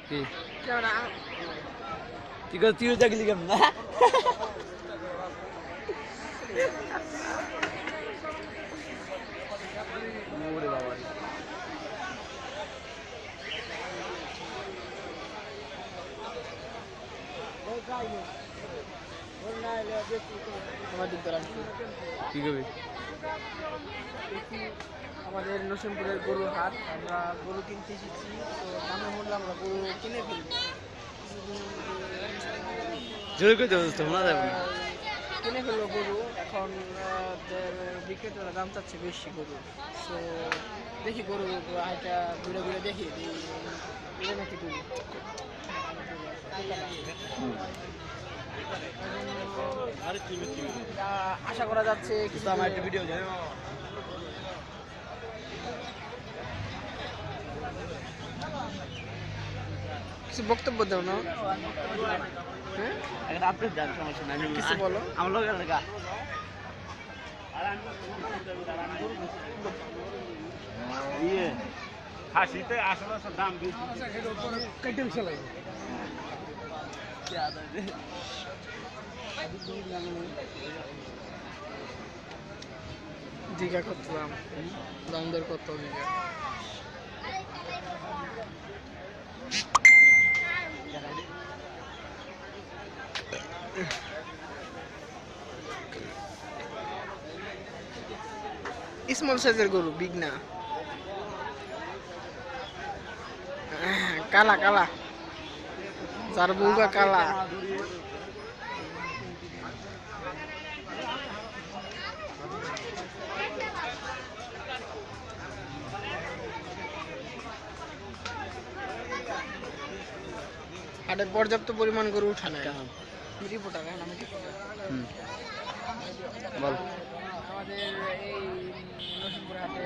কি কেমন তুই দেখলি কেমন না ওরে বাবা কি করবি আমাদের নসিমপুরের গরুর হাট আমরা গরু কিনতে এসেছি তো দামে মূল্য আমরা গরু কিনে ফেলবো জোর করে দেবো শোনা যাবে না কিনে ফেলবো গরু এখন বিক্রেতারা দাম চাচ্ছে বেশি গরু তো দেখি গরু হাটটা ঘুরে ঘুরে দেখি এটা নাকি গরু আশা করা যাচ্ছে কিছু আমার একটা ভিডিও যায় কিছু বক্তব্য দাও না হ্যাঁ একটা আপডেট দেন সমস্যা নাই কিছু বলো আমার লোক এলাকা ইয়ে হাসিতে আসলে দাম বেশি কাইটেল চালাই দীঘা কত দাম দাম দর কত দীঘা স্মল সাইজের গরু বিগ না কালা কালা যার বউগা কালা হাটে পর্যাপ্ত পরিমাণ গরু উঠা নেয় রিপোর্ট বল আমাদের এই নসিমপুর হাটে